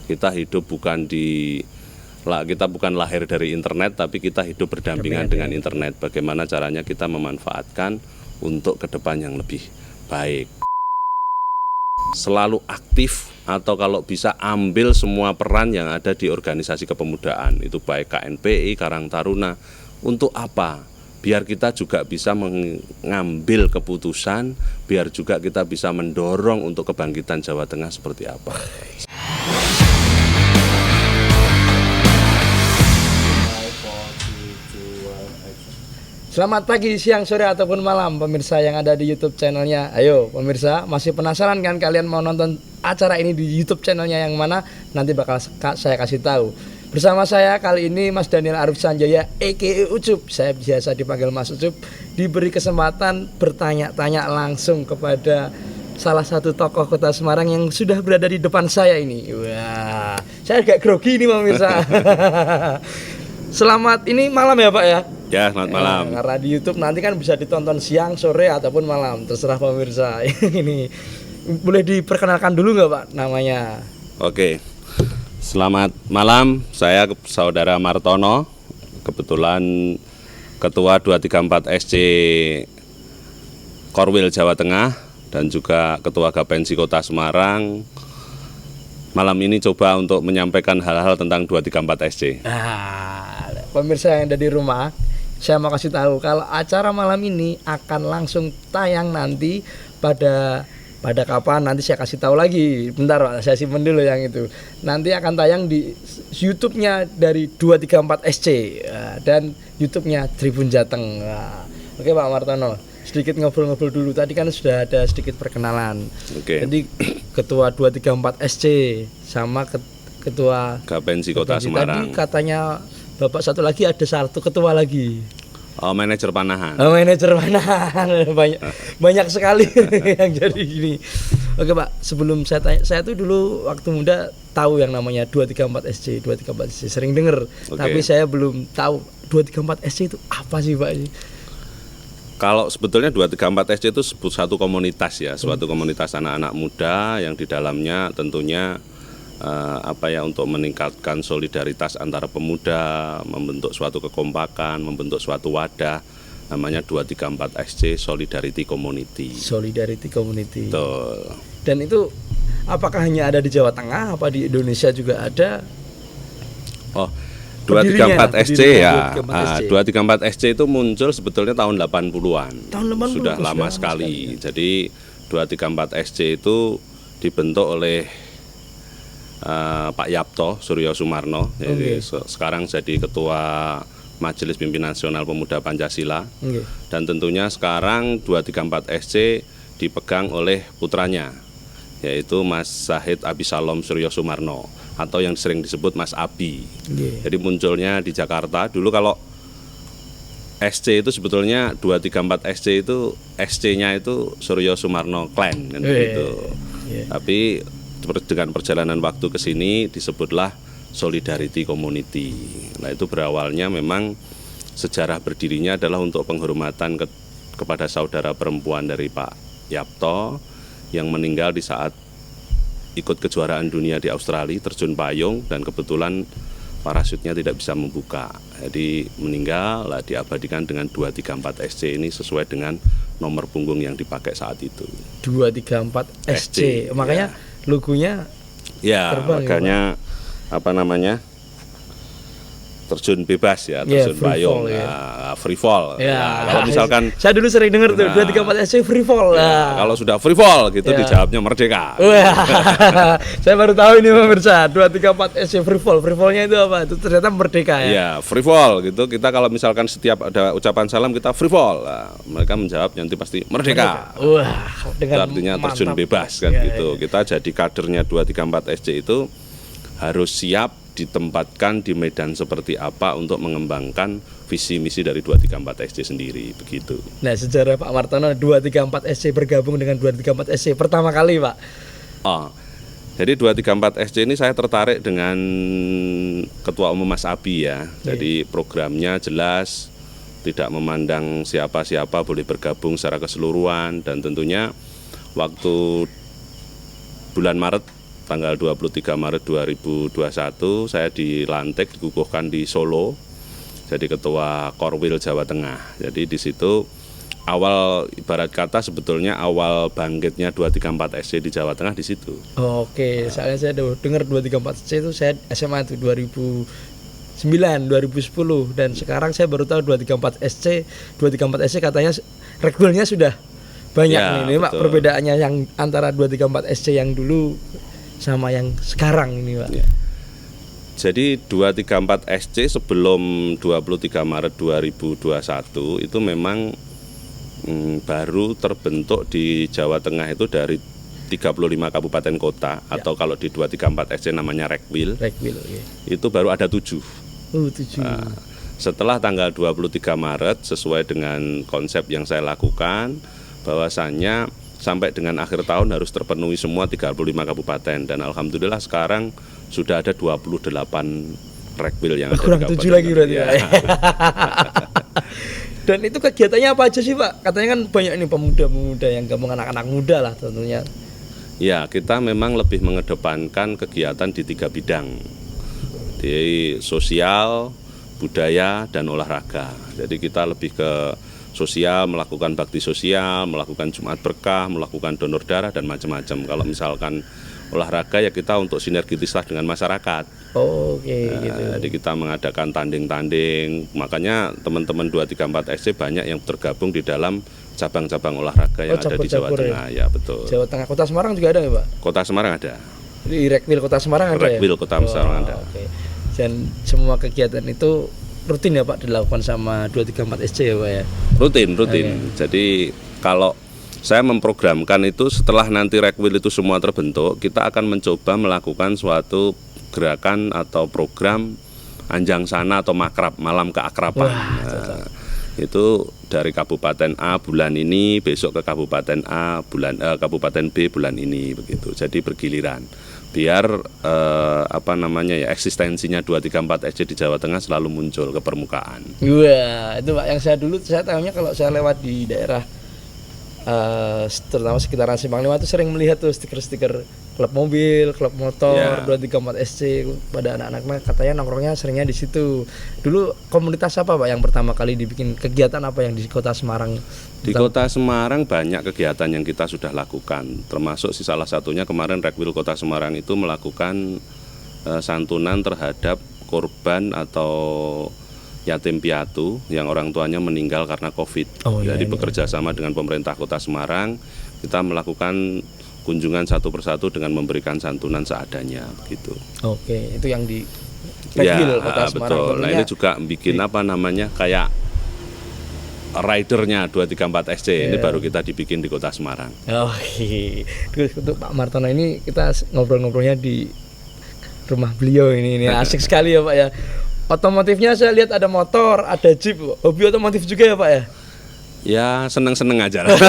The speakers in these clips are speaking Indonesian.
Kita hidup kita bukan lahir dari internet, tapi kita hidup berdampingan dengan internet. Bagaimana caranya kita memanfaatkan untuk ke depan yang lebih baik. Selalu aktif atau kalau bisa ambil semua peran yang ada di organisasi kepemudaan. Itu baik KNPI, Karang Taruna. Untuk apa? Biar kita juga bisa mengambil keputusan, biar juga kita bisa mendorong untuk kebangkitan Jawa Tengah seperti apa. Selamat pagi, siang, sore, ataupun malam pemirsa yang ada di YouTube channelnya. Ayo pemirsa, masih penasaran kan kalian mau nonton acara ini di YouTube channelnya yang mana? Nanti bakal saya kasih tahu. Bersama saya kali ini Mas Daniel Arif Sanjaya a.k.a. Ucup. Saya biasa dipanggil Mas Ucup. Diberi kesempatan bertanya-tanya langsung kepada salah satu tokoh kota Semarang yang sudah berada di depan saya ini. Wah, saya agak grogi nih pemirsa. Selamat ini malam ya Pak ya? Ya, selamat malam. Karena di YouTube nanti kan bisa ditonton siang, sore, ataupun malam. Terserah pemirsa. Ini boleh diperkenalkan dulu nggak Pak namanya? Oke, selamat malam. Saya Saudara Martono, kebetulan Ketua 234 SC Korwil Jawa Tengah dan juga Ketua Gapensi Kota Semarang. Malam ini coba untuk menyampaikan hal-hal tentang 234 SC. Nah, pemirsa yang ada di rumah, saya mau kasih tahu kalau acara malam ini akan langsung tayang nanti pada kapan nanti saya kasih tahu lagi. Bentar Pak, saya simpen dulu yang itu. Nanti akan tayang di YouTube-nya dari 234 SC dan YouTube-nya Tribun Jateng. Oke Pak Martono, sedikit ngobrol-ngobrol dulu. Tadi kan sudah ada sedikit perkenalan. Oke. Jadi Ketua 234 SC sama Ketua Gapensi Kota Semarang. Tadi katanya Bapak satu lagi ada satu ketua lagi. Oh, manajer panahan. Oh, manajer panahan. banyak sekali yang jadi gini. Oke Pak, sebelum saya tanya, saya tuh dulu waktu muda tahu yang namanya 234 SC, 234 SC sering dengar. Tapi saya belum tahu 234 SC itu apa sih Pak? Kalau sebetulnya 234 SC itu satu komunitas ya, suatu komunitas anak-anak muda yang di dalamnya tentunya untuk meningkatkan solidaritas antara pemuda, membentuk suatu kekompakan, membentuk suatu wadah, namanya 234 SC Solidarity Community. Solidarity Community. Betul. Dan itu apakah hanya ada di Jawa Tengah, apa di Indonesia juga ada? Oh, 234 SC ya. 234 SC itu muncul sebetulnya tahun 80-an. Tahun 80 sudah lama sekali. Jadi 234 SC itu dibentuk oleh Pak Yapto Suryo Sumarno, jadi sekarang jadi Ketua Majelis Pimpinan Nasional Pemuda Pancasila. Dan tentunya sekarang 234 SC dipegang oleh putranya, yaitu Mas Zahid Abisalom Suryo Sumarno atau yang sering disebut Mas Abi. Jadi munculnya di Jakarta. Dulu kalau SC itu sebetulnya 234 SC itu SC-nya itu Suryo Sumarno Clan kan gitu. Tapi dengan perjalanan waktu ke sini disebutlah Solidarity Community. Nah, itu berawalnya memang sejarah berdirinya adalah untuk penghormatan kepada saudara perempuan dari Pak Yapto yang meninggal di saat ikut kejuaraan dunia di Australia, terjun payung dan kebetulan parasutnya tidak bisa membuka. Jadi meninggal, diabadikan dengan 234 SC ini sesuai dengan nomor punggung yang dipakai saat itu. 234 SC. Makanya logonya terbang, makanya terjun bebas ya, terjun payung, free fall. Kalau misalkan saya dulu sering dengar tuh 234 SC free fall. Kalau sudah free fall gitu dijawabnya merdeka. Saya baru tahu ini pemirsa, 234 SC free fall. Free fallnya itu apa? Itu ternyata merdeka ya. Iya, free fall gitu. Kita kalau misalkan setiap ada ucapan salam kita free fall. Mereka menjawab nanti pasti merdeka. Itu artinya terjun bebas kan gitu. Kita jadi kadernya 234 SC itu harus siap ditempatkan di medan seperti apa untuk mengembangkan visi misi dari 234 SC sendiri begitu. Nah, sejarah Pak Martono 234 SC bergabung dengan 234 SC pertama kali Pak. Jadi 234 SC ini saya tertarik dengan Ketua Umum Mas Abi ya. Jadi programnya jelas, tidak memandang siapa-siapa boleh bergabung secara keseluruhan dan tentunya waktu bulan Maret tanggal 23 Maret 2021 saya dilantik, dikukuhkan di Solo jadi ketua Korwil Jawa Tengah. Jadi di situ awal, ibarat kata sebetulnya awal bangkitnya 234 SC di Jawa Tengah di situ. Oke, soalnya saya dengar 234 SC itu saya SMA itu 2009, 2010 dan sekarang saya baru tahu 234 SC katanya regulnya sudah banyak Ya, nih Pak, betul. perbedaannya yang antara 234 SC yang dulu sama yang sekarang ini Pak. Ya. Jadi 234 SC sebelum 23 Maret 2021 itu memang baru terbentuk di Jawa Tengah itu dari 35 kabupaten kota atau kalau di 234 SC namanya Rekwil. Rekwil, oke. Itu baru ada 7. 7. Nah, setelah tanggal 23 Maret sesuai dengan konsep yang saya lakukan, bahwasannya sampai dengan akhir tahun harus terpenuhi semua 35 kabupaten dan alhamdulillah sekarang sudah ada 28 Rekwil yang ada kurang di 7 lagi berarti ya. Pak. Dan itu kegiatannya apa aja sih Pak? Katanya kan banyak nih pemuda-pemuda yang gabung, anak-anak muda lah tentunya. Ya, kita memang lebih mengedepankan kegiatan di 3 bidang. Di sosial, budaya, dan olahraga. Jadi kita lebih ke sosial, melakukan bakti sosial, melakukan Jumat Berkah, melakukan donor darah, dan macam-macam. Kalau misalkan olahraga ya kita untuk sinergitislah dengan masyarakat. Oke, gitu. Jadi kita mengadakan tanding-tanding. Makanya teman-teman 234 SC banyak yang tergabung di dalam cabang-cabang olahraga yang ada di Jawa cabur-cabur Tengah. Ya, betul. Jawa Tengah, Kota Semarang juga ada nggak Pak? Kota Semarang ada. Di Rekwil Kota Semarang ada ya? Rekwil Kota Semarang ada. Oke. Dan semua kegiatan itu rutin ya Pak dilakukan sama 234 SC ya Pak ya? Rutin. Jadi kalau saya memprogramkan itu setelah nanti Rekwil itu semua terbentuk, kita akan mencoba melakukan suatu gerakan atau program Anjang Sana atau Makrab, malam keakraban. Nah, itu dari Kabupaten A bulan ini, besok ke Kabupaten A Kabupaten B bulan ini begitu. Jadi bergiliran. Biar eksistensinya 234 SC di Jawa Tengah selalu muncul ke permukaan. Wah, itu Pak yang saya tahunya kalau saya lewat di daerah terutama sekitaran Simpang 5 itu sering melihat tuh stiker-stiker klub mobil, klub motor, 234 SC pada anak-anak katanya nongkrongnya seringnya di situ. Dulu komunitas apa Pak yang pertama kali dibikin, kegiatan apa yang di Kota Semarang? Di Kota Semarang banyak kegiatan yang kita sudah lakukan, termasuk salah satunya kemarin Rekwil Kota Semarang itu melakukan santunan terhadap korban atau yatim piatu yang orang tuanya meninggal karena COVID. Jadi bekerja sama dengan pemerintah Kota Semarang, kita melakukan kunjungan satu persatu dengan memberikan santunan seadanya, begitu. Oke, itu yang di Rekwil Kota Semarang. Betul. Nah, ini juga bikin kayak ridernya 234 SC ini baru kita dibikin di Kota Semarang. Oke. Terus untuk Pak Martono ini kita ngobrol-ngobrolnya di rumah beliau ini asik sekali ya Pak ya. Otomotifnya saya lihat ada motor, ada jeep. Hobi otomotif juga ya Pak ya? Ya seneng-seneng aja lah.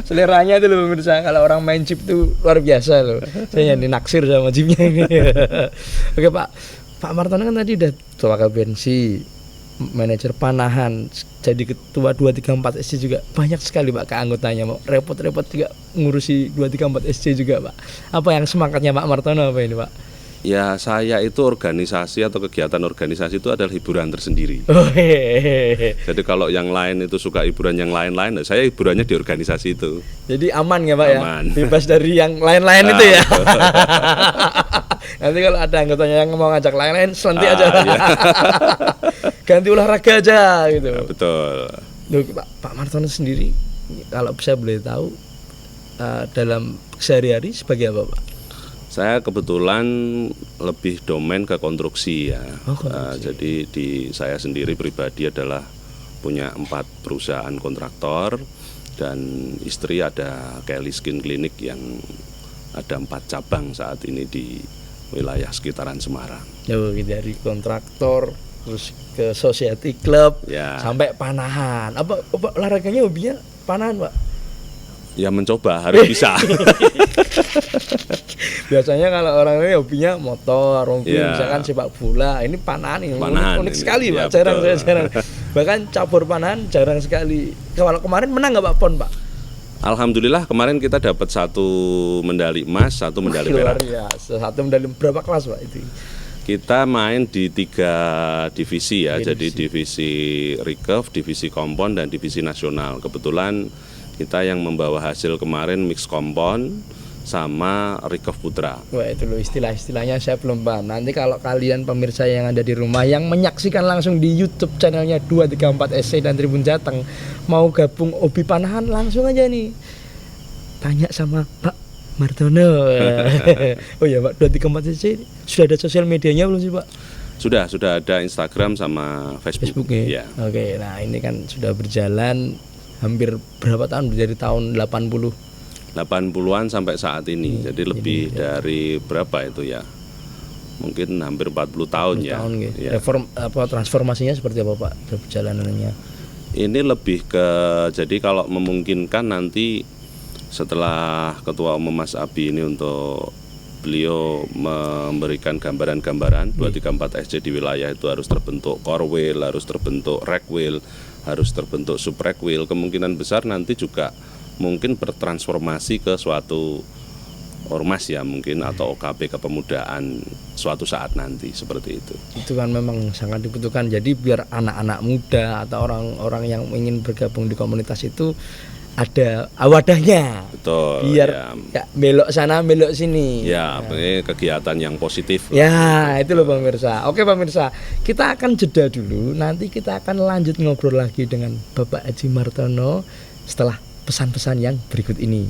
Seleranya itu loh pemirsa, kalau orang main jeep itu luar biasa loh. Saya jadi naksir sama jeepnya ini. Oke Pak Martono kan tadi udah ketua KBNC, manajer panahan, jadi ketua 234 SC juga. Banyak sekali Pak keanggotanya, mau repot-repot juga ngurusi 234 SC juga Pak. Apa yang semangatnya Pak Martono apa ini Pak? Ya saya itu organisasi atau kegiatan organisasi itu adalah hiburan tersendiri. Jadi kalau yang lain itu suka hiburan yang lain-lain, saya hiburannya di organisasi itu. Jadi aman ya Pak aman. Ya? Bebas dari yang lain-lain itu ya. Nanti kalau ada anggotanya yang mau ngajak lain-lain, selanti aja. Iya. Ganti olahraga aja gitu. Ya, betul. Loh, Pak Martono sendiri, kalau saya boleh tahu, dalam sehari-hari sebagai apa Pak? Saya kebetulan lebih domain ke konstruksi ya. Jadi saya sendiri pribadi adalah punya 4 perusahaan kontraktor dan istri ada Kelly Skin Clinic yang ada 4 cabang saat ini di wilayah sekitaran Semarang. Dari kontraktor terus ke society club sampai panahan. Apa olahraganya hobinya panahan Pak? Ya mencoba, harus bisa. Biasanya kalau orang ini hobinya motor, misalkan sepak bola, ini panahan ini unik sekali Pak, jarang. Bahkan cabur panahan jarang sekali. Kalau kemarin menang nggak Pak PON Pak? Alhamdulillah kemarin kita dapat 1 medali emas, 1 medali Luar perak. biasa. 1 medali berapa kelas Pak itu? Kita main di 3 divisi ya, jadi divisi recurve, divisi kompon, dan divisi nasional. Kebetulan kita yang membawa hasil kemarin mix kompon sama recurve putra. Wah itu loh istilah-istilahnya saya belum paham. Nanti kalau kalian pemirsa yang ada di rumah yang menyaksikan langsung di YouTube channelnya 234 SC dan Tribun Jateng mau gabung hobi panahan langsung aja nih tanya sama Pak Martono. Oh ya Pak, 234 SC sudah ada sosial medianya belum sih Pak? Sudah ada Instagram sama Facebook. Ya. Oke, nah ini kan sudah berjalan hampir berapa tahun? Dari tahun 80-an sampai saat ini. Jadi lebih dari berapa itu ya? Mungkin hampir 40 tahun ya. Ya. Transformasinya seperti apa Pak perjalanannya? Ini lebih ke, jadi kalau memungkinkan nanti setelah Ketua Umum Mas Abi ini untuk beliau memberikan gambaran-gambaran 234 SC di wilayah itu harus terbentuk core wheel, harus terbentuk rack wheel, harus terbentuk sub rack wheel. Kemungkinan besar nanti juga mungkin bertransformasi ke suatu ormas ya mungkin, atau OKP kepemudaan suatu saat nanti seperti itu. Itu kan memang sangat dibutuhkan. Jadi biar anak-anak muda atau orang-orang yang ingin bergabung di komunitas itu ada wadahnya. Betul. Biar ya belok sana belok sini. Ya, ini kegiatan yang positif. Ya, itu loh pemirsa. Oke pemirsa, kita akan jeda dulu. Nanti kita akan lanjut ngobrol lagi dengan Bapak Haji Martono setelah pesan-pesan yang berikut ini.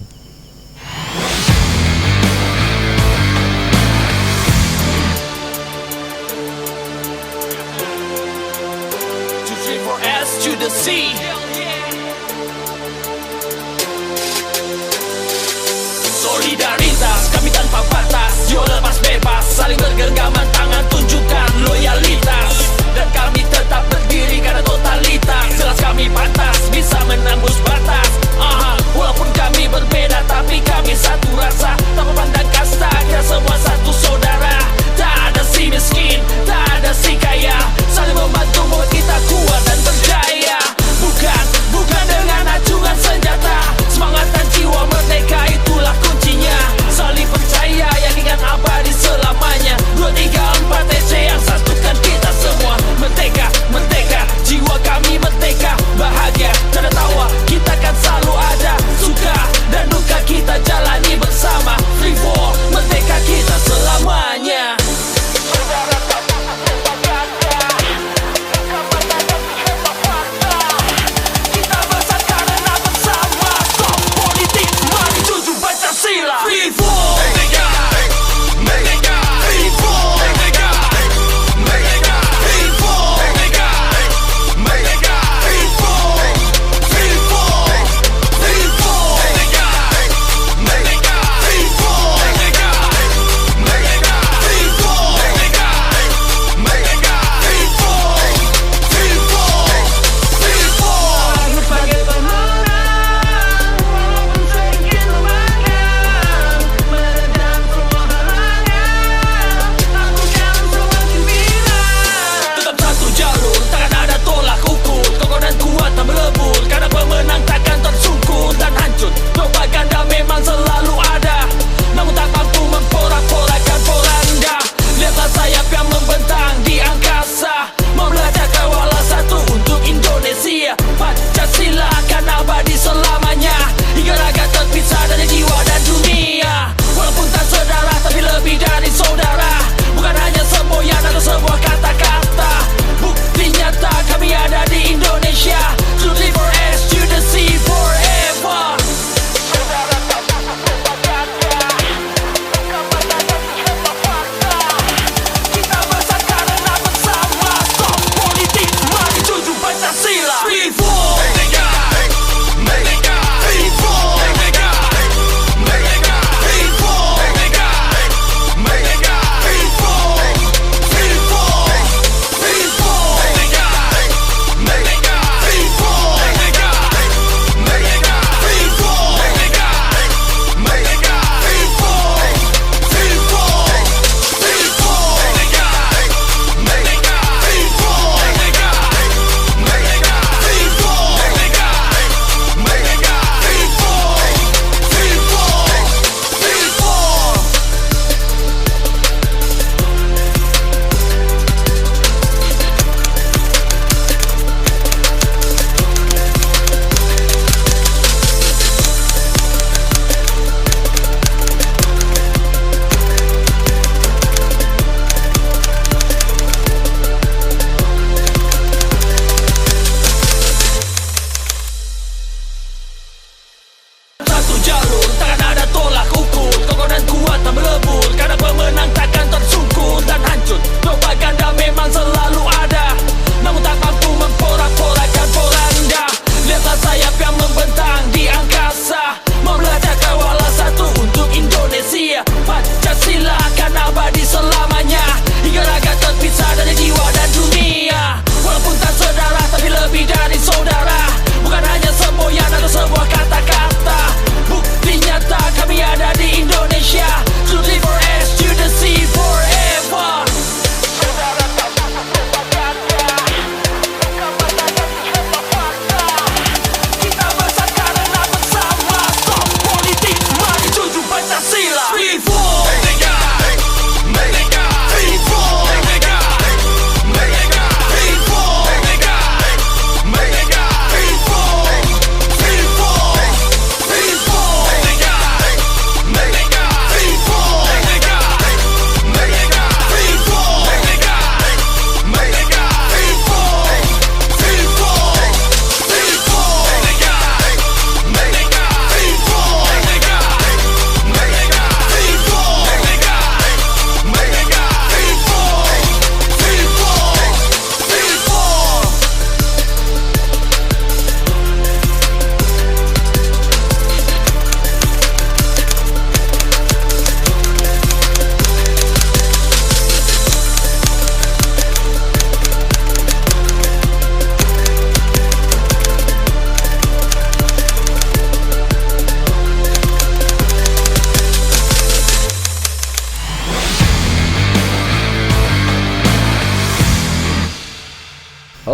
To the sea. Solidaritas kami tanpa batas, jiwa lepas bebas, saling bergenggaman tangan tunjukkan loyalitas, dan kami tetap berdiri karena totalitas. Jelas kami pantas bisa menembus batas. Walaupun kami berbeda tapi kami satu rasa, tak memandang kasta, kita semua satu saudara. Tak ada si miskin, tak ada si kaya, saling membantu membuat kita kuat dan berjaya. Bukan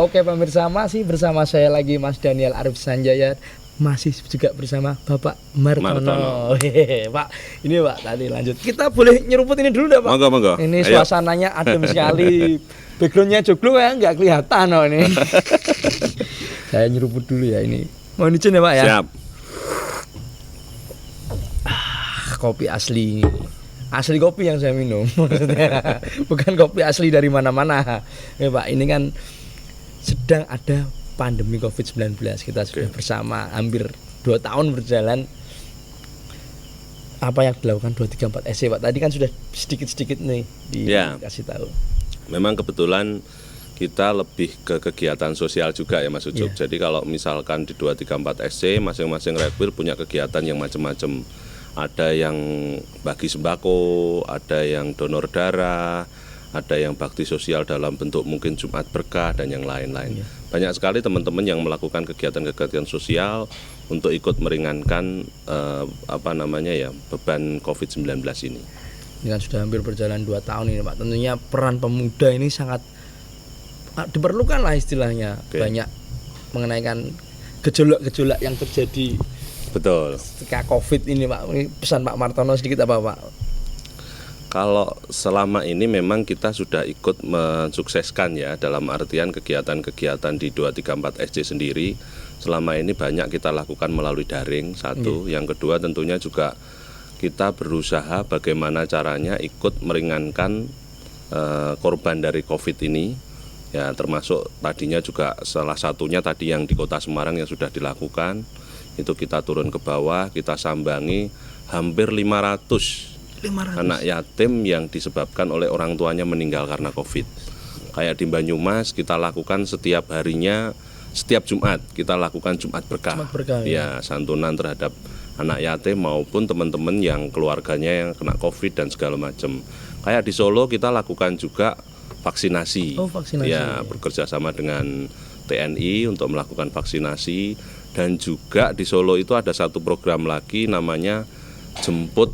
Oke pemirsa, masih bersama saya lagi Mas Daniel Arif Sanjaya, masih juga bersama Bapak Martono. Hehehe, Pak, ini Pak tadi lanjut. Kita boleh nyeruput ini dulu enggak, Pak? Monggo. Ini Ayo. suasananya adem sekali. Backgroundnya joglo ya nggak kelihatan oh ini. Saya nyeruput dulu ya ini. Mohon izin ya Pak ya. Siap. Kopi asli. Asli kopi yang saya minum. Maksudnya bukan kopi asli dari mana-mana. Ya Pak, ini kan sedang ada pandemi Covid-19. Kita sudah bersama hampir 2 tahun berjalan. Apa yang dilakukan 234 SC Pak? Tadi kan sudah sedikit-sedikit nih dikasih tahu. Memang kebetulan kita lebih ke kegiatan sosial juga ya Mas Ucup. Jadi kalau misalkan di 234 SC masing-masing Redwheel punya kegiatan yang macam-macam. Ada yang bagi sembako, ada yang donor darah, ada yang bakti sosial dalam bentuk mungkin Jumat Berkah dan yang lain-lain. Banyak sekali teman-teman yang melakukan kegiatan-kegiatan sosial untuk ikut meringankan beban Covid-19 ini. Ini kan sudah hampir berjalan 2 tahun ini Pak. Tentunya peran pemuda ini sangat diperlukan lah istilahnya. Banyak mengenaikan gejolak-gejolak yang terjadi. Betul. Ketika Covid ini Pak, ini pesan Pak Martono sedikit apa Pak? Kalau selama ini memang kita sudah ikut mensukseskan ya dalam artian kegiatan-kegiatan di 234 SC sendiri. Selama ini banyak kita lakukan melalui daring, satu. Yang kedua tentunya juga kita berusaha bagaimana caranya ikut meringankan korban dari Covid ini. Ya termasuk tadinya juga salah satunya tadi yang di Kota Semarang yang sudah dilakukan. Itu kita turun ke bawah, kita sambangi hampir 500 anak yatim yang disebabkan oleh orang tuanya meninggal karena Covid. Kayak di Banyumas kita lakukan setiap harinya, setiap Jumat kita lakukan Jumat Berkah. Ya, santunan terhadap anak yatim maupun teman-teman yang keluarganya yang kena Covid dan segala macam. Kayak di Solo kita lakukan juga vaksinasi. Ya, bekerja sama dengan TNI untuk melakukan vaksinasi. Dan juga di Solo itu ada satu program lagi namanya jemput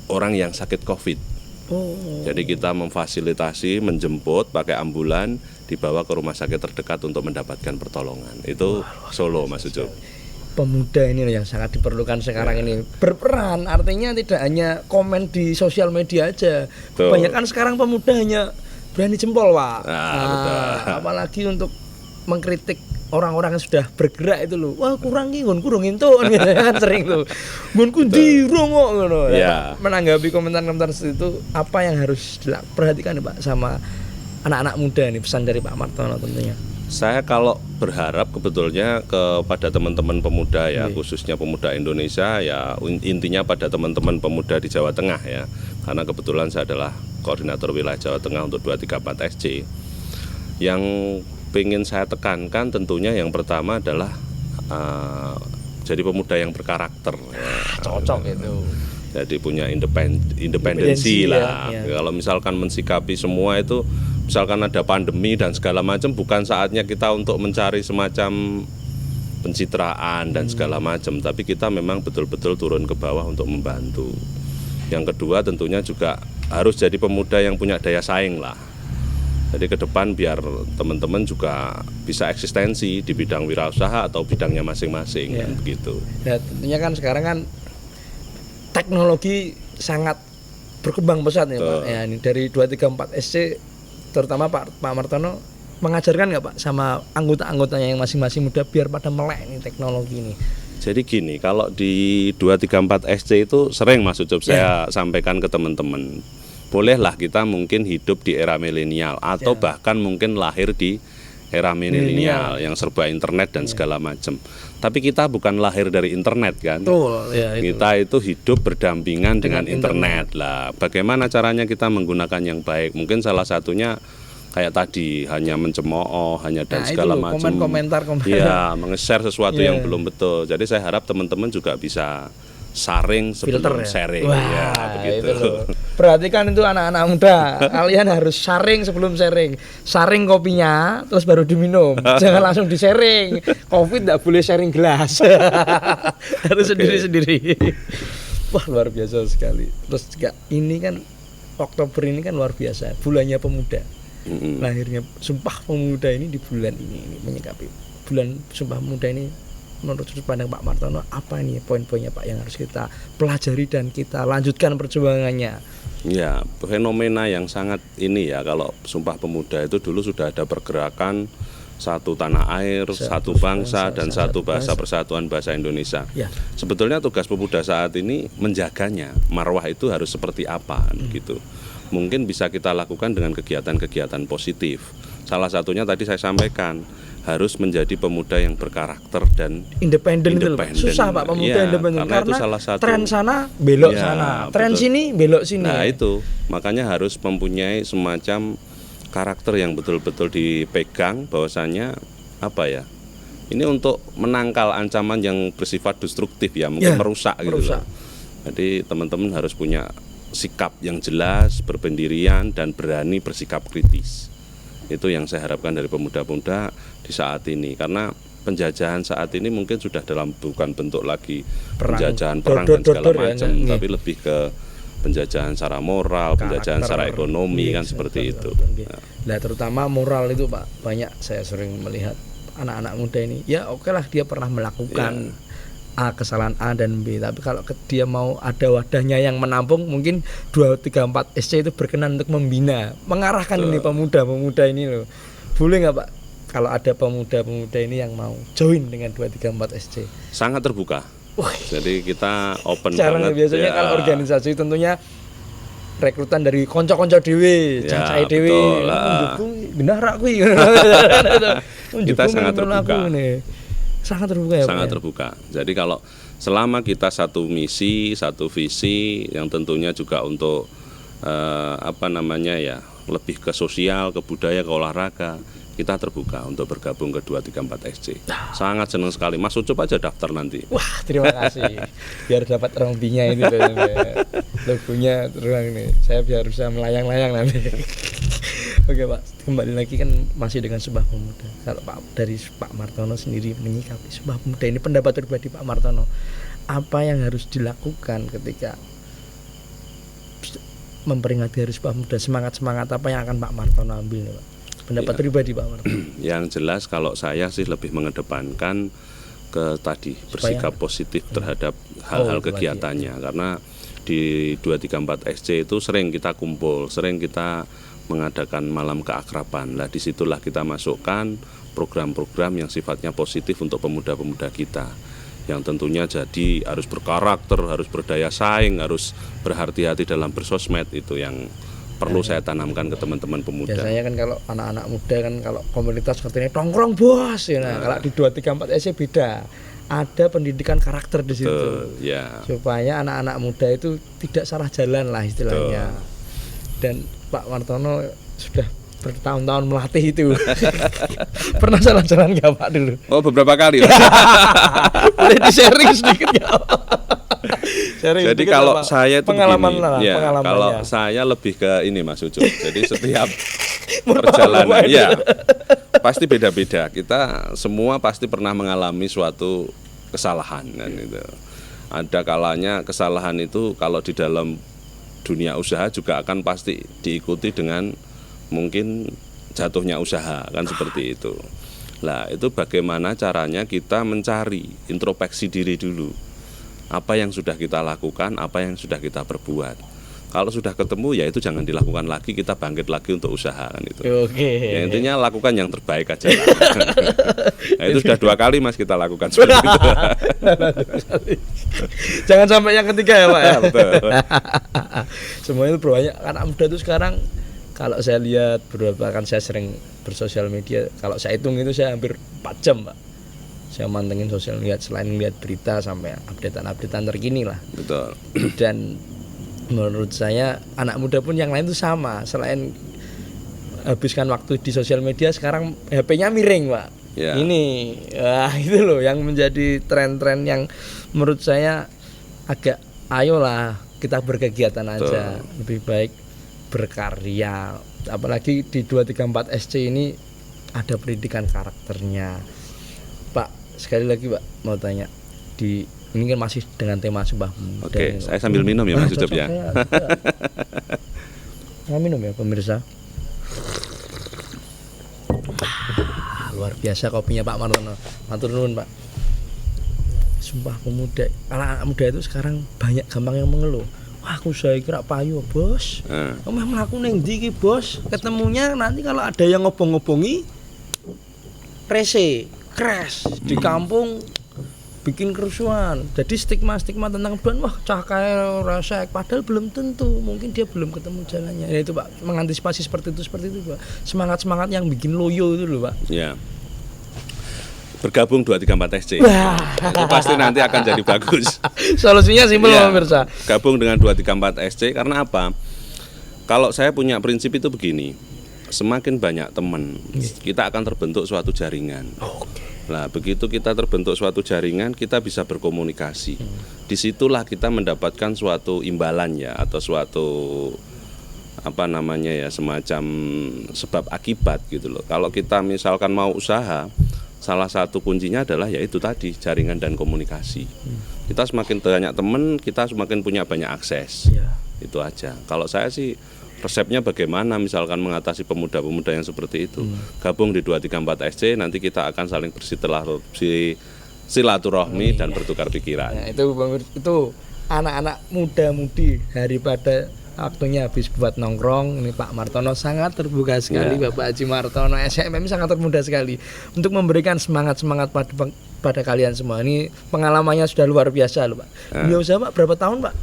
orang yang sakit Covid. Jadi kita memfasilitasi, menjemput pakai ambulan, dibawa ke rumah sakit terdekat untuk mendapatkan pertolongan. Itu Solo Mas Ucup. Pemuda ini yang sangat diperlukan sekarang ini. Berperan artinya tidak hanya komen di sosial media aja. Kebanyakan sekarang pemuda hanya berani jempol Pak. Apalagi untuk mengkritik orang-orang yang sudah bergerak itu loh. Wah kurang ki nggon entuk kan sering tuh. Nggonku ndirung kok ngono. Menanggapi komentar-komentar itu apa yang harus diperhatikan nih Pak sama anak-anak muda nih, pesan dari Pak Martono tentunya. Saya kalau berharap sebetulnya kepada teman-teman pemuda ya, khususnya pemuda Indonesia ya, intinya pada teman-teman pemuda di Jawa Tengah ya. Karena kebetulan saya adalah koordinator wilayah Jawa Tengah untuk 234 SC. Yang ingin saya tekankan tentunya yang pertama adalah jadi pemuda yang berkarakter ya. Cocok itu. Jadi punya independensi lah. Ya. Kalau misalkan mensikapi semua itu, misalkan ada pandemi dan segala macam, bukan saatnya kita untuk mencari semacam pencitraan dan segala macam, tapi kita memang betul-betul turun ke bawah untuk membantu. Yang kedua tentunya juga harus jadi pemuda yang punya daya saing lah. Jadi ke depan biar teman-teman juga bisa eksistensi di bidang wirausaha atau bidangnya masing-masing kan begitu. Ya tentunya kan sekarang kan teknologi sangat berkembang pesat nih Pak. Ya ini dari 234 SC terutama Pak Martono mengajarkan nggak Pak sama anggota-anggotanya yang masing-masing muda biar pada melek nih teknologi ini. Jadi gini, kalau di 234 SC itu sering Mas Ucup saya sampaikan ke teman-teman. Bolehlah kita mungkin hidup di era milenial atau bahkan mungkin lahir di era milenial yang serba internet dan segala macam. Tapi kita bukan lahir dari internet kan. Kita itu hidup berdampingan dengan internet lah. Bagaimana caranya kita menggunakan yang baik? Mungkin salah satunya kayak tadi hanya mencemooh, hanya dan segala macam. Komentar. Iya, nge-share sesuatu yang belum betul. Jadi saya harap teman-teman juga bisa saring sebelum sharing. Wah, begitu. Itu loh. Perhatikan itu anak-anak muda, kalian harus saring sebelum sharing. Saring kopinya terus baru diminum. Jangan langsung di-sharing. Covid enggak boleh sharing gelas. Harus sendiri-sendiri. Wah, luar biasa sekali. Terus juga ini kan Oktober ini kan luar biasa, bulannya pemuda. lahirnya Sumpah Pemuda ini di bulan ini menyikapi bulan Sumpah Pemuda ini menurut sudut pandang Pak Martono apa ini poin-poinnya Pak yang harus kita pelajari dan kita lanjutkan perjuangannya? Ya, fenomena yang sangat ini ya, kalau Sumpah Pemuda itu dulu sudah ada pergerakan satu tanah air, satu bangsa, dan satu bahasa, persatuan bahasa Indonesia. Ya. Sebetulnya tugas pemuda saat ini menjaganya, marwah itu harus seperti apa gitu. Mungkin bisa kita lakukan dengan kegiatan-kegiatan positif. Salah satunya tadi saya sampaikan, harus menjadi pemuda yang berkarakter dan independen. Susah Pak pemuda independen karena itu salah satu, tren sana belok sana, tren betul. Sini belok sini. Nah itu makanya harus mempunyai semacam karakter yang betul-betul dipegang, bahwasannya apa ya, ini untuk menangkal ancaman yang bersifat destruktif ya, mungkin merusak gitu loh. Jadi teman-teman harus punya sikap yang jelas, berpendirian, dan berani bersikap kritis. Itu yang saya harapkan dari pemuda-pemuda di saat ini, karena penjajahan saat ini mungkin sudah dalam bukan bentuk lagi penjajahan perang dan segala macam, tapi lebih ke penjajahan secara moral, penjajahan secara ekonomi kan seperti itu. Nah terutama moral itu Pak, banyak saya sering melihat anak-anak muda ini, ya oke lah dia pernah melakukan A, kesalahan A dan B, tapi kalau dia mau ada wadahnya yang menampung, mungkin 2, 3, 4 SC itu berkenan untuk membina, mengarahkan ini pemuda-pemuda ini loh. Boleh nggak Pak kalau ada pemuda-pemuda ini yang mau join dengan 2, 3, 4 SC? Sangat terbuka. Jadi kita open banget. Biasanya kalau organisasi tentunya rekrutan dari konco-konco dhewe, cacahe dhewe. Benar aku. Kita sangat terbuka. Sangat terbuka ya. Sangat terbuka. Jadi kalau selama kita satu misi, satu visi yang tentunya juga untuk lebih ke sosial, ke budaya, ke olahraga, kita terbuka untuk bergabung ke 2, 3, 4 SC. Sangat senang sekali. Mas Ucup aja daftar nanti. Wah, terima kasih. Biar dapat rompinya ini logonya teruang nih. Saya biar bisa melayang-layang nanti. Oke Pak, kembali lagi kan masih dengan Sumpah Pemuda. Kalau dari Pak Martono sendiri menyikapi Sumpah Pemuda ini, pendapat pribadi Pak Martono, apa yang harus dilakukan ketika memperingati Hari Sumpah Pemuda? Semangat apa yang akan Pak Martono ambil nih Pak? Pendapat pribadi Pak Martono. Yang jelas kalau saya sih lebih mengedepankan ke tadi bersikap positif terhadap hal-hal kegiatannya, karena di 2, 3, 4 SC itu sering kita kumpul, sering kita mengadakan malam keakraban. Lah disitulah kita masukkan program-program yang sifatnya positif untuk pemuda-pemuda kita, yang tentunya jadi harus berkarakter, harus berdaya saing, harus berhati-hati dalam bersosmed. Itu yang perlu saya tanamkan ke teman-teman pemuda. Biasanya kan kalau anak-anak muda kan kalau komunitas seperti ini tongkrong bos ya. Kalau di 2, 3, 4 SC beda. Ada pendidikan karakter di situ. Supaya anak-anak muda itu tidak salah jalan lah istilahnya. Dan Pak Martono sudah bertahun-tahun melatih itu. Pernah salah jalan enggak Pak dulu? Oh, beberapa kali. Boleh di-sharing sedikit ya. Jadi kalau saya itu pengalaman begini, kalau saya lebih ke ini Mas Ucup. Jadi setiap perjalanan pasti beda-beda. Kita semua pasti pernah mengalami suatu kesalahan kan itu. Ada kalanya kesalahan itu kalau di dalam dunia usaha juga akan pasti diikuti dengan mungkin jatuhnya usaha kan seperti itu. Lah itu bagaimana caranya kita mencari introspeksi diri dulu. Apa yang sudah kita lakukan, apa yang sudah kita perbuat. Kalau sudah ketemu ya itu jangan dilakukan lagi, kita bangkit lagi untuk usaha kan itu. Ya, intinya lakukan yang terbaik aja lah. Nah, itu sudah 2 kali Mas kita lakukan seperti itu. Jangan sampai yang ketiga ya Pak ya. Betul. Semuanya itu banyak anak muda itu sekarang. Kalau saya lihat beberapa kan saya sering bersosial media, kalau saya hitung itu saya hampir 4 jam Pak. Saya mantengin sosial media, selain lihat berita sampai updatean terkini lah. Betul. Dan menurut saya anak muda pun yang lain itu sama. Selain habiskan waktu di sosial media, sekarang HP-nya miring Pak. Ini, itu loh yang menjadi tren-tren yang menurut saya agak ayolah kita berkegiatan aja. Lebih baik berkarya. Apalagi di 2, 3, 4 SC ini ada pendidikan karakternya. Pak, sekali lagi Pak mau tanya, ini kan masih dengan tema Sumpah Pemuda. Oke, saya sambil minum ya Mas Ucup ya. Nggak minum ya pemirsa. luar biasa kopinya Pak Martono. Matur nuwun Pak. Sumpah pemuda, anak-anak muda itu sekarang banyak gampang yang mengeluh. Wah, aku saya kira payu bos. Memang aku neng ndi iki bos. Ketemunya nanti kalau ada yang ngobong-ngobongi rese, crash di kampung bikin kerusuhan. Jadi stigma-stigma tentang kebuan, wah cah kae resek, padahal belum tentu, mungkin dia belum ketemu jalannya. Ya itu Pak, mengantisipasi seperti itu Pak. Semangat-semangat yang bikin loyo itu loh Pak. Ya. Bergabung 234 SC. Itu pasti nanti akan jadi bagus. Solusinya simpel Ya, pemirsa. gabung dengan 234 SC karena apa? Kalau saya punya prinsip itu begini. Semakin banyak teman, kita akan terbentuk suatu jaringan. Nah, begitu kita terbentuk suatu jaringan, kita bisa berkomunikasi. Disitulah kita mendapatkan suatu imbalan ya, atau suatu apa namanya ya, semacam sebab akibat gitu loh. Kalau kita misalkan mau usaha, salah satu kuncinya adalah yaitu tadi jaringan dan komunikasi. Kita semakin banyak teman, kita semakin punya banyak akses. Itu aja. Kalau saya sih resepnya bagaimana misalkan mengatasi pemuda-pemuda yang seperti itu. Gabung di 234 SC, nanti kita akan saling bersilaturahmi dan bertukar pikiran. Nah, itu anak-anak muda-mudi daripada waktunya habis buat nongkrong. Ini Pak Martono sangat terbuka sekali, Bapak Haji Martono SMM sangat terbuka sekali untuk memberikan semangat-semangat pada kalian semua. Ini pengalamannya sudah luar biasa loh Pak. Beliau usaha Pak berapa tahun Pak?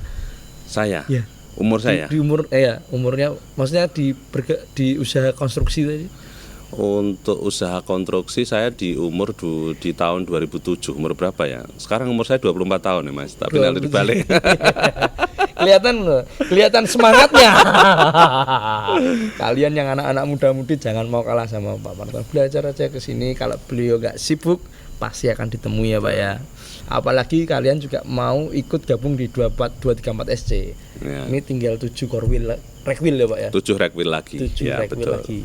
Saya? Ya. Umur saya? Di umurnya maksudnya di usaha konstruksi tadi. Untuk usaha konstruksi saya di tahun 2007. Umur berapa ya? Sekarang umur saya 24 tahun ya Mas, tapi nanti dibalik. Kelihatan semangatnya. Kalian yang anak-anak muda-mudi jangan mau kalah sama Pak Martono. Belajar aja ke sini, kalau beliau nggak sibuk pasti akan ditemui ya Pak ya. Apalagi kalian juga mau ikut gabung di 234 SC. Ya. Ini tinggal 7 rekwil ya Pak ya. 7 rekwil lagi. 7 ya, rekwil betul. lagi.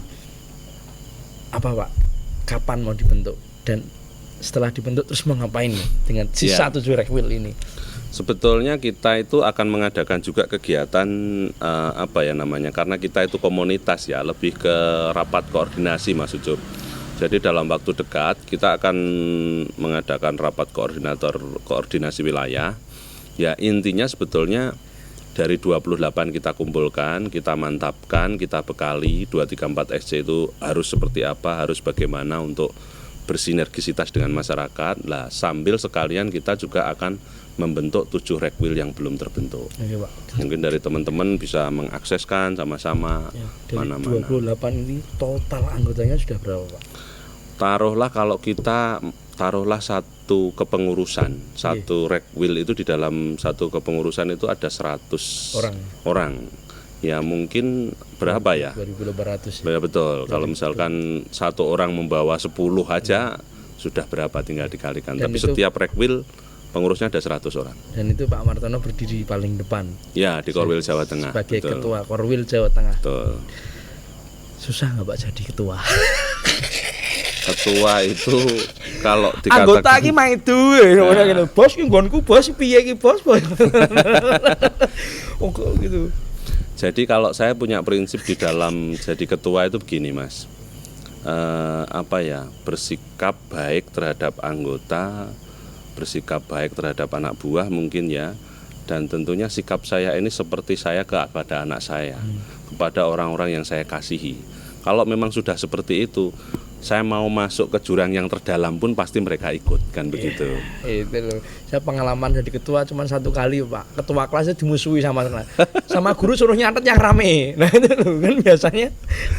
Apa Pak? Kapan mau dibentuk? Dan setelah dibentuk terus mau ngapain nih dengan sisa 7 rekwil ini? Sebetulnya kita itu akan mengadakan juga kegiatan karena kita itu komunitas ya, lebih ke rapat koordinasi Mas Ucup. Jadi dalam waktu dekat kita akan mengadakan rapat koordinasi wilayah. Ya intinya sebetulnya dari 28 kita kumpulkan, kita mantapkan, kita bekali 234 SC itu harus seperti apa, harus bagaimana untuk bersinergisitas dengan masyarakat. Lah sambil sekalian kita juga akan membentuk 7 rekwil yang belum terbentuk. Oke, Pak. Mungkin dari teman-teman bisa mengakseskan sama-sama dari mana-mana. 28 ini total anggotanya sudah berapa Pak? Taruhlah satu kepengurusan, satu rekwil itu di dalam satu kepengurusan itu ada 100 orang. Ya mungkin berapa ya? 2.800 ya betul, kalau misalkan satu orang membawa 10 aja sudah berapa, tinggal dikalikan. Dan tapi setiap rekwil pengurusnya ada 100 orang. Dan itu Pak Martono berdiri paling depan. Ya, di Korwil Jawa Tengah. Sebagai ketua Korwil Jawa Tengah. Betul. Susah nggak Pak jadi ketua? Ketua itu kalau dikatakan anggota iki main duwe ngono bos ki nggonku bos piye ki bos. Oh gitu. Jadi kalau saya punya prinsip di dalam jadi ketua itu begini Mas. Bersikap baik terhadap anggota, bersikap baik terhadap anak buah mungkin ya. Dan tentunya sikap saya ini seperti saya kepada anak saya, kepada orang-orang yang saya kasihi. Kalau memang sudah seperti itu, saya mau masuk ke jurang yang terdalam pun pasti mereka ikut, kan begitu. Itu loh. Saya pengalaman jadi ketua cuma 1 kali Pak. Ketua kelasnya dimusuhi sama guru, suruh nyatet yang rame. Nah itu loh, kan biasanya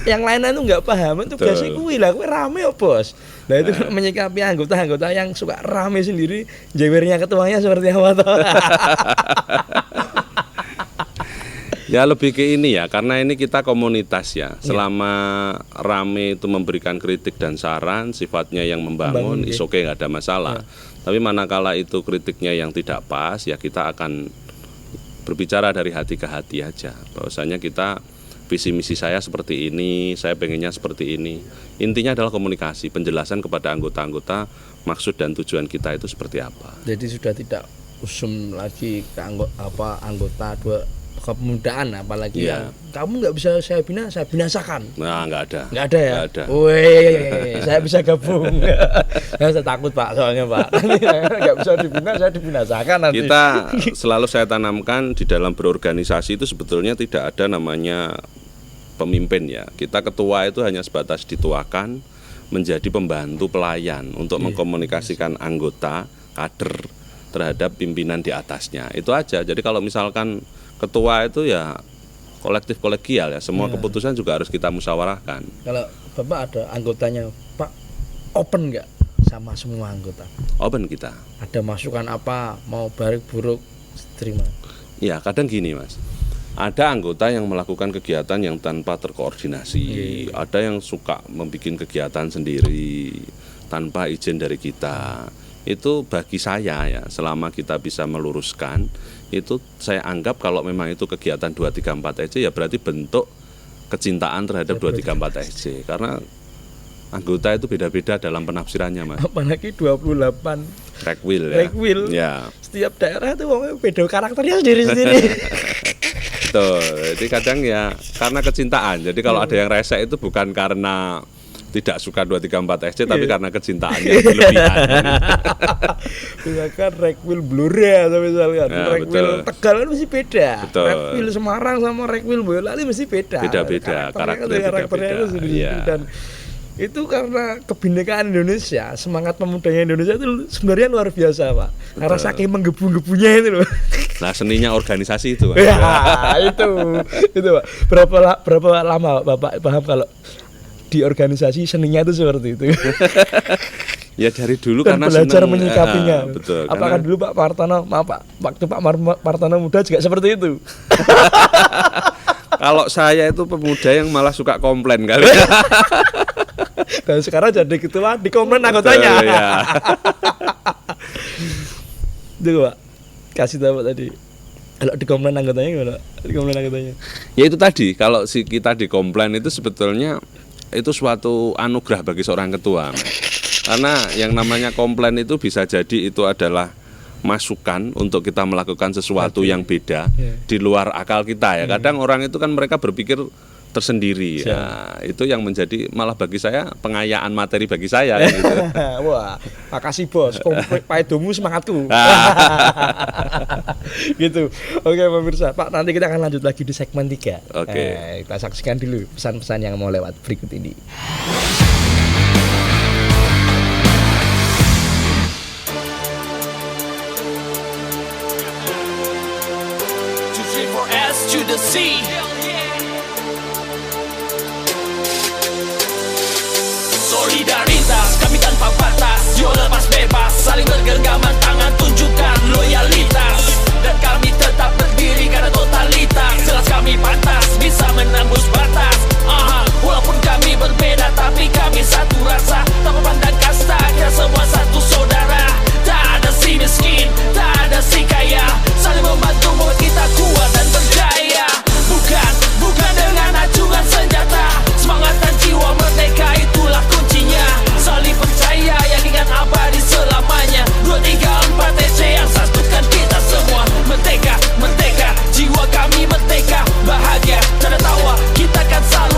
yang lainnya itu nggak paham. Tugasnya kuwi lah, kuwi rame ya bos. Nah itu menyikapi anggota-anggota yang suka rame sendiri, jewernya ketuanya seperti apa toh? Ya lebih ke ini ya, karena ini kita komunitas ya. Selama rame itu memberikan kritik dan saran, sifatnya yang membangun, is oke, nggak ada masalah. Tapi manakala itu kritiknya yang tidak pas, ya kita akan berbicara dari hati ke hati aja. Bahwasanya kita visi misi saya seperti ini, saya pengennya seperti ini. Intinya adalah komunikasi, penjelasan kepada anggota-anggota maksud dan tujuan kita itu seperti apa. Jadi sudah tidak usum lagi ke anggota kepemudaan apalagi Iya. kamu nggak bisa saya binasakan. Nah, nggak ada. Nggak ada ya? Nggak ada. Wih, saya bisa gabung. Saya takut Pak, soalnya Pak. Nanti saya nggak bisa dibina, saya dibinasakan nanti. Kita selalu saya tanamkan di dalam berorganisasi itu sebetulnya tidak ada namanya pemimpin ya. Kita ketua itu hanya sebatas dituakan menjadi pembantu pelayan untuk mengkomunikasikan anggota, kader terhadap pimpinan di atasnya. Itu aja. Jadi kalau misalkan ketua itu ya kolektif kolegial ya, semua keputusan juga harus kita musyawarahkan. Kalau Bapak ada anggotanya, Pak, open nggak sama semua anggota? Open kita. Ada masukan apa, mau baik buruk, terima. Ya kadang gini Mas, ada anggota yang melakukan kegiatan yang tanpa terkoordinasi, ada yang suka membuat kegiatan sendiri tanpa izin dari kita. Itu bagi saya ya, selama kita bisa meluruskan, itu saya anggap kalau memang itu kegiatan 234 SC ya berarti bentuk kecintaan terhadap 234 SC, karena anggota itu beda-beda dalam penafsirannya Mas. Apalagi 28 Rekwil ya. Rekwil. Ya. Setiap daerah itu beda karakternya sendiri-sendiri. Betul. Jadi kadang ya karena kecintaan. Jadi kalau ada yang resek itu bukan karena tidak suka 234 SC tapi karena kecintaannya berlebihan. Misalkan Rekwil Blora misalkan, Ya, Rekwil betul. Tegal kan mesti beda. Betul. Rekwil Semarang sama Rekwil Boyolali mesti beda. Beda-beda, karakternya beda-beda. sendiri. Iya. Dan itu karena kebinekaan Indonesia, semangat pemudanya Indonesia itu sebenarnya luar biasa Pak. Karena saking menggebu-gebunya itu loh. Nah, seninya organisasi itu Pak. Ya itu Pak. Berapa lama Bapak paham kalau di organisasi seninya itu seperti itu? Ya dari dulu Dan karena belajar senang, menyikapinya. betul. Apakah Karena dulu Pak Partono, maaf Pak, waktu Pak Partono muda juga seperti itu? kalau saya itu pemuda yang malah suka komplain kali. Dan sekarang jadi ketua dikomplain anggotanya. Betul, ya. Itu Pak, kasih tahu Pak tadi. Kalau dikomplain anggotanya gimana? Dikomplain anggotanya. Ya itu tadi, kalau si kita dikomplain itu sebetulnya itu suatu anugerah bagi seorang ketua. Karena yang namanya komplain itu bisa jadi itu adalah masukan untuk kita melakukan sesuatu yang beda di luar akal kita ya. Kadang orang itu kan mereka berpikir tersendiri ya. Itu yang menjadi malah bagi saya pengayaan materi bagi saya gitu. Wah, makasih bos, paidomu semangatku. Gitu. Oke pemirsa, Pak nanti kita akan lanjut lagi di segmen 3. Oke. Kita saksikan dulu pesan-pesan yang mau lewat berikut ini. 234S to the sea. Solidaritas kami tanpa batas, yo lepas bebas, saling bergenggaman tangan tunjukkan loyalitas. Dan kami tetap berdiri karena totalitas, jelas kami pantas bisa menembus batas. Walaupun kami berbeda tapi kami satu rasa, tanpa pandang kasta kita semua satu saudara. Tak ada si miskin, tak ada si kaya, saling membantu membuat kita kuat dan berjaya. Bukan dengan acungan senjata, semangat dan jiwa merdeka itulah kuncinya. Saling percaya, yakinkan abadi selamanya. 234 SC yang satukan kita semua. Merdeka, jiwa kami merdeka, bahagia, tak ada tawa, kita kan salah.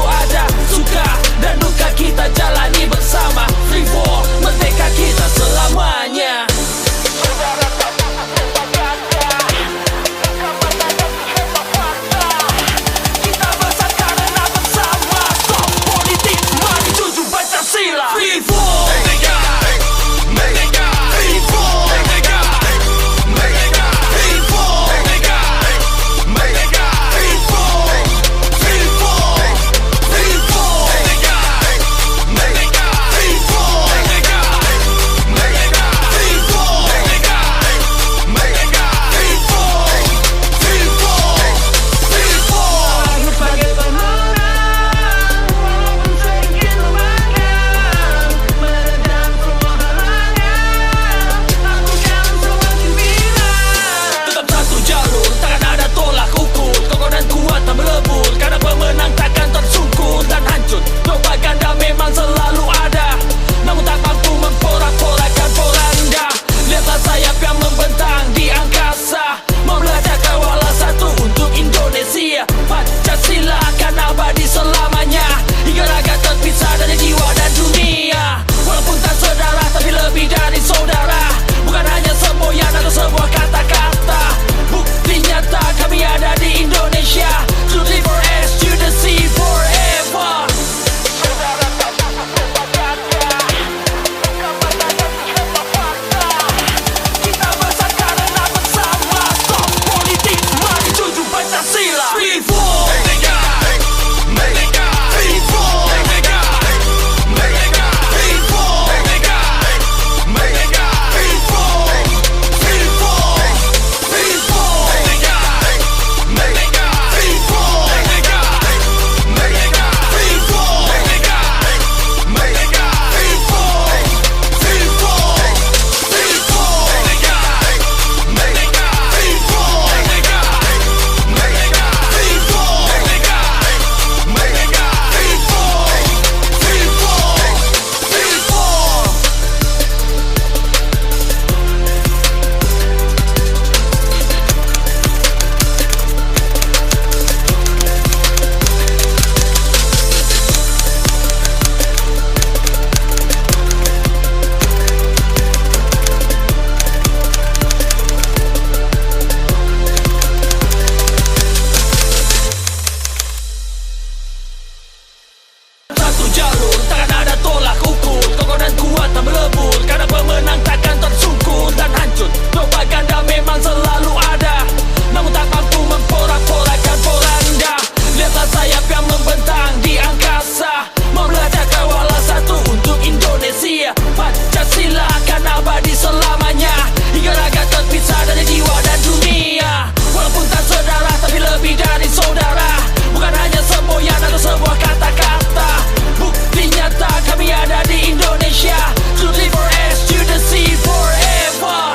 Propaganda memang selalu ada, namun tak mampu memporak-porandakan poranda. Lihatlah sayap yang membentang di angkasa, membelajak kawalah satu untuk Indonesia. Pancasila akan abadi selamanya, hingga raga terpisah dari jiwa dan dunia. Walaupun tak saudara tapi lebih dari saudara, bukan hanya semboyan atau sebuah kata-kata. Bukti nyata kami ada di Indonesia, to live for S to the sea forever.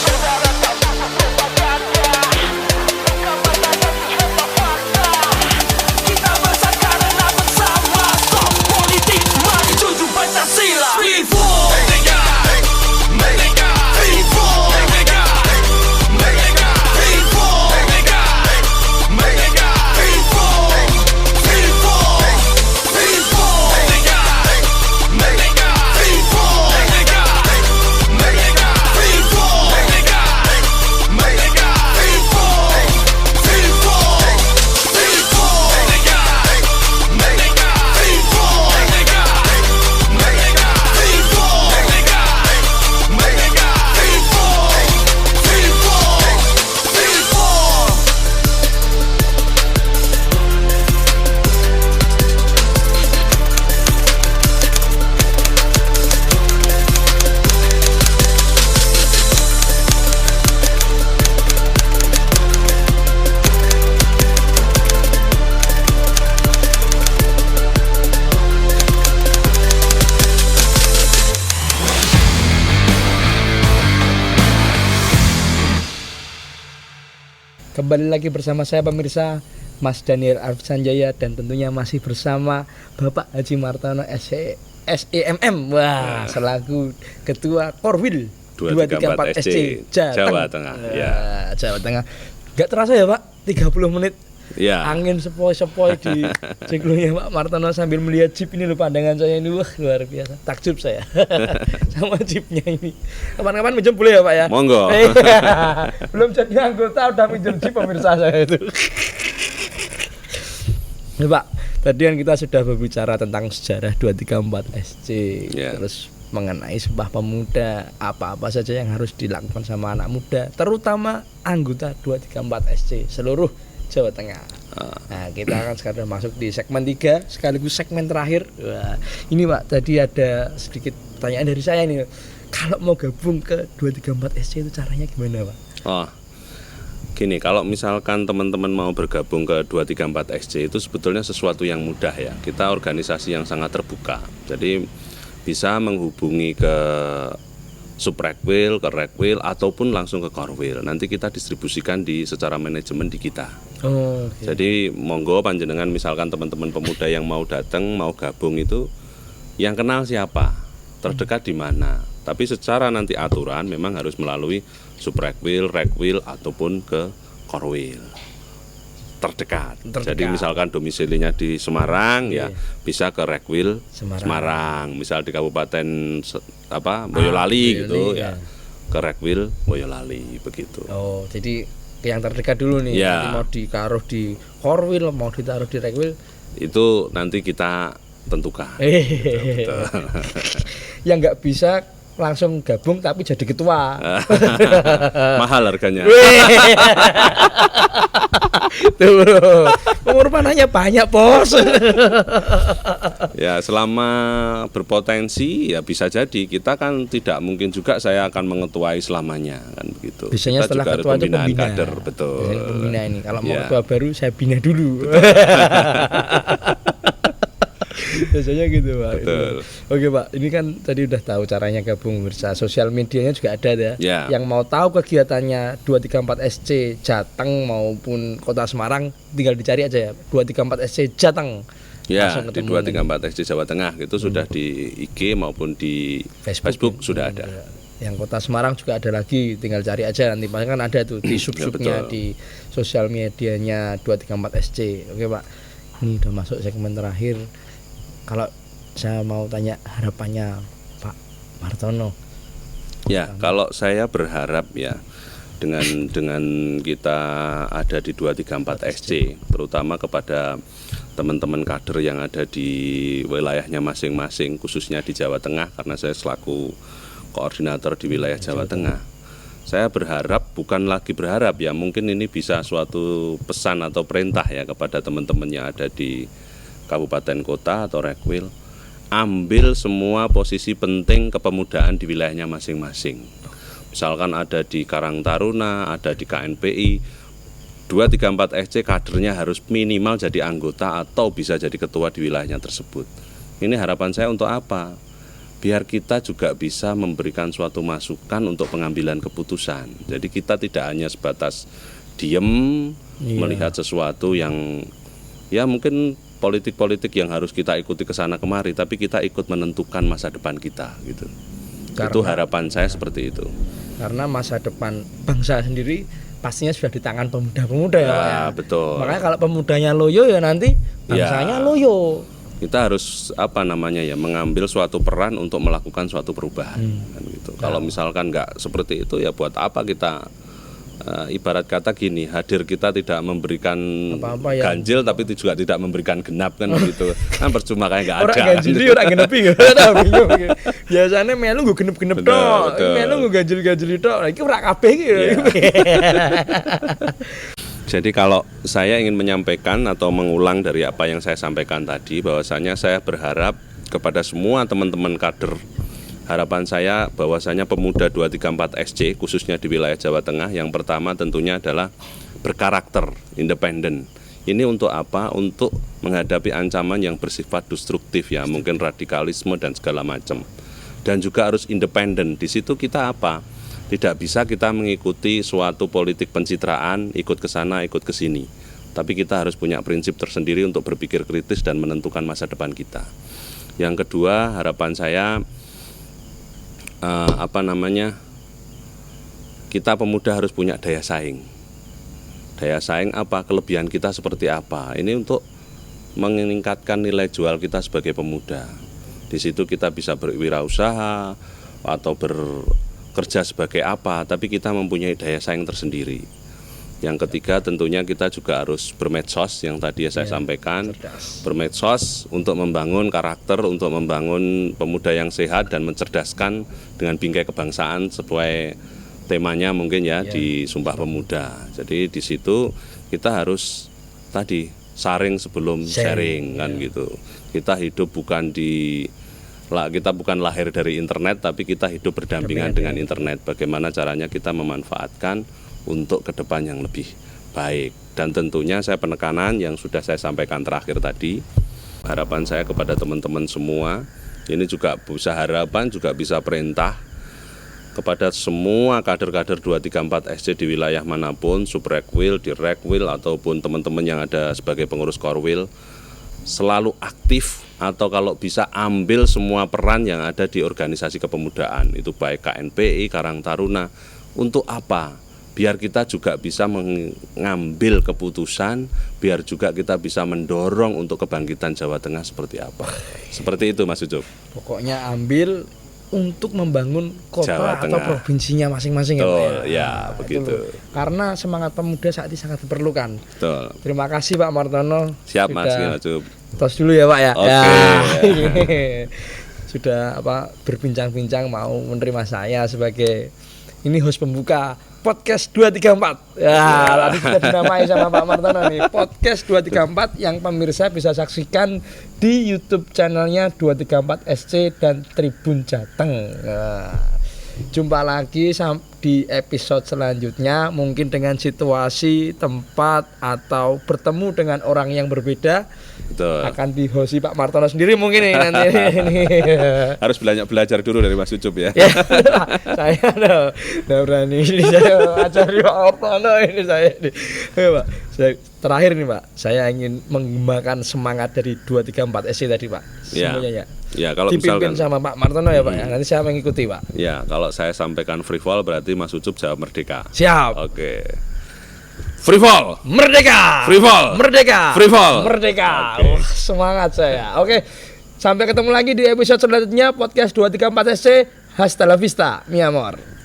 Saudara tak cukup propaganda, kita bersatu karena bersama. Stop politik, mari junjung Pancasila. Free for Merdeka, Merdeka, free for Merdeka, Merdeka, free for Merdeka, Merdeka, free for, free for, free for Merdeka, Merdeka, free for Merdeka, Merdeka, free for Merdeka, Merdeka, free for, free for, free for Merdeka, Merdeka, free for Merdeka, Merdeka, free for Merdeka, Merdeka, free for, free for, free for. Kembali lagi bersama saya pemirsa, Mas Daniel Arif Sanjaya, dan tentunya masih bersama Bapak Haji Martono SEMM. Wah, selaku Ketua Korwil 234 SC Jawa Tengah. Ya. Jawa Tengah. Gak terasa ya Pak, 30 menit Ya. angin sepoi-sepoi di jengkulnya Pak Martono sambil melihat jeep ini loh, pandangan saya ini wah luar biasa, takjub saya sama jeepnya ini. Kapan-kapan minjem boleh ya Pak ya? Monggo. Belum jadi anggota udah minjem jeep pemirsa saya itu. Ya Pak, tadi kan kita sudah berbicara tentang sejarah 234 SC, Ya. terus mengenai Sumpah Pemuda, apa-apa saja yang harus dilakukan sama anak muda, terutama anggota 234 SC seluruh Jawa Tengah. Nah, kita akan sekarang masuk di segmen 3 sekaligus segmen terakhir. Wah, ini Pak, tadi ada sedikit pertanyaan dari saya nih. Kalau mau gabung ke 234 SC itu caranya gimana Pak? Oh, gini, kalau misalkan teman-teman mau bergabung ke 234 SC itu sebetulnya sesuatu yang mudah ya. Kita organisasi yang sangat terbuka. Jadi bisa menghubungi ke Subrekwil, ke Rekwil, ataupun langsung ke Korwil. Nanti kita distribusikan secara manajemen di kita. Oh, okay. Jadi monggo panjenengan misalkan teman-teman pemuda yang mau datang, mau gabung itu, yang kenal siapa, terdekat di mana. Tapi secara nanti aturan memang harus melalui Subrekwil, Rekwil, ataupun ke Korwil terdekat. Jadi misalkan domisilinya di Semarang, ya bisa ke Rekwil Semarang. Misal di Kabupaten Boyolali gitu ya, ke Rekwil Boyolali begitu. Oh, jadi yang terdekat dulu nih. Ya. Nanti mau ditaruh di Korwil, mau ditaruh di Rekwil, itu nanti kita tentukan. Betul. Yang nggak bisa langsung gabung tapi jadi ketua. Mahal harganya. Tuh, pengorbanannya banyak bos. Ya, selama berpotensi ya bisa jadi. Kita kan tidak mungkin juga saya akan mengetuai selamanya kan begitu. Biasanya kita setelah juga harus ketua itu pembinaan pembina. kader, betul. Biasanya pembina ini. Kalau mau Ya. ketua baru saya bina dulu. Biasanya gitu Pak. Betul. Oke Pak, ini kan tadi udah tahu caranya gabung bersama. Sosial medianya juga ada ya. Ya. Yang mau tahu kegiatannya 234 SC Jateng maupun Kota Semarang, tinggal dicari aja ya, 234 SC Jateng. Ya, Langsung di ketemu 234 SC Jawa Tengah itu sudah di IG maupun di Facebook sudah ada. Yang Kota Semarang juga ada lagi, tinggal cari aja nanti. Paling kan ada tuh di sub-subnya betul. di sosial medianya 234 SC. Oke Pak, ini udah masuk segmen terakhir. Kalau saya mau tanya harapannya Pak Martono. Ya, kalau saya berharap ya dengan kita ada di 234 SC, terutama kepada teman-teman kader yang ada di wilayahnya masing-masing, khususnya di Jawa Tengah, karena saya selaku koordinator di wilayah Jawa Tengah. saya berharap, bukan lagi berharap ya, mungkin ini bisa suatu pesan atau perintah ya kepada teman-teman yang ada di kabupaten kota atau Rekwil, ambil semua posisi penting kepemudaan di wilayahnya masing-masing. Misalkan ada di Karang Taruna, ada di KNPI, 234 SC kadernya harus minimal jadi anggota atau bisa jadi ketua di wilayahnya tersebut. Ini harapan saya untuk apa? Biar kita juga bisa memberikan suatu masukan untuk pengambilan keputusan. Jadi kita tidak hanya sebatas diem melihat sesuatu yang ya mungkin politik-politik yang harus kita ikuti ke sana kemari, tapi kita ikut menentukan masa depan kita gitu. Itu harapan saya seperti itu. Karena masa depan bangsa sendiri pastinya sudah di tangan pemuda-pemuda ya Pak ya. Betul. Makanya kalau pemudanya loyo ya nanti bangsanya loyo. Kita harus mengambil suatu peran untuk melakukan suatu perubahan kan gitu. Kalau misalkan nggak seperti itu ya buat apa kita ibarat kata gini, hadir kita tidak memberikan ganjil tapi juga tidak memberikan genap kan gitu. Kan percuma kayak nggak ada. Orang ganjil iki ora genep iki. Biasanya melu nggo genep-genep tok. Melu nggo ganjil-ganjil tok. Iki ora kabeh iki. Jadi kalau saya ingin menyampaikan atau mengulang dari apa yang saya sampaikan tadi, bahwasanya saya berharap kepada semua teman-teman kader, harapan saya bahwasanya pemuda 234 SC khususnya di wilayah Jawa Tengah, yang pertama tentunya adalah berkarakter, independen. Ini untuk apa? Untuk menghadapi ancaman yang bersifat destruktif ya, mungkin radikalisme dan segala macam. Dan juga harus independen. Di situ kita apa? Tidak bisa kita mengikuti suatu politik pencitraan, ikut ke sana, ikut ke sini. Tapi kita harus punya prinsip tersendiri untuk berpikir kritis dan menentukan masa depan kita. Yang kedua, harapan saya kita pemuda harus punya daya saing. Daya saing apa? Kelebihan kita seperti apa? Ini untuk meningkatkan nilai jual kita sebagai pemuda. Di situ kita bisa berwirausaha atau kerja sebagai apa, tapi kita mempunyai daya saing tersendiri. Yang ketiga tentunya kita juga harus bermedsos yang tadi saya sampaikan, bermedsos untuk membangun karakter, untuk membangun pemuda yang sehat dan mencerdaskan dengan bingkai kebangsaan sesuai temanya mungkin di Sumpah Pemuda. Jadi di situ kita harus tadi saring sebelum sharing kan gitu. Kita hidup kita bukan lahir dari internet, tapi kita hidup berdampingan dengan internet. Bagaimana caranya kita memanfaatkan untuk ke depan yang lebih baik. Dan tentunya saya penekanan yang sudah saya sampaikan terakhir tadi, harapan saya kepada teman-teman semua, ini juga bisa harapan, juga bisa perintah kepada semua kader-kader 234 SC di wilayah manapun, Subrekwil, di Rekwil, ataupun teman-teman yang ada sebagai pengurus Korwil, selalu aktif atau kalau bisa ambil semua peran yang ada di organisasi kepemudaan, itu baik KNPI, Karang Taruna. Untuk apa? Biar kita juga bisa mengambil keputusan, biar juga kita bisa mendorong untuk kebangkitan Jawa Tengah seperti apa. Seperti itu Mas Ucup. Pokoknya ambil untuk membangun kota Jawa atau Tengah. Provinsinya masing-masing. Ya, begitu. Karena semangat pemuda saat ini sangat diperlukan. Betul. Terima kasih Pak Martono. Siap Mas Ucup. Tos dulu ya Pak ya. Oke. Sudah berbincang-bincang mau menerima saya sebagai ini host pembuka podcast 234. Ya, tadi sudah dinamai sama Pak Martono nih. Podcast 234 yang pemirsa bisa saksikan di YouTube channelnya 234 SC dan Tribun Jateng. Nah, jumpa lagi di episode selanjutnya, mungkin dengan situasi, tempat, atau bertemu dengan orang yang berbeda. Betul. Akan dihosi Pak Martono sendiri mungkin nih nanti. Harus belajar dulu dari Mas Ucup ya. Saya udah berani ini, saya ajari Pak Martono ini saya. Pak, terakhir nih Pak, saya ingin mengembangkan semangat dari 234 SC tadi Pak. Semuanya ya. Ya, kalau dipimpin misalkan sama Pak Martono ya Pak ya. Nanti saya mengikuti Pak. Ya, kalau saya sampaikan free fall berarti Mas Ucup jawab merdeka. Siap. Oke. Free fall. Merdeka. Free fall. Merdeka. Free fall. Merdeka. Oke. Semangat saya. Oke. Sampai ketemu lagi di episode selanjutnya podcast 234 SC. Hasta la vista, mi amor.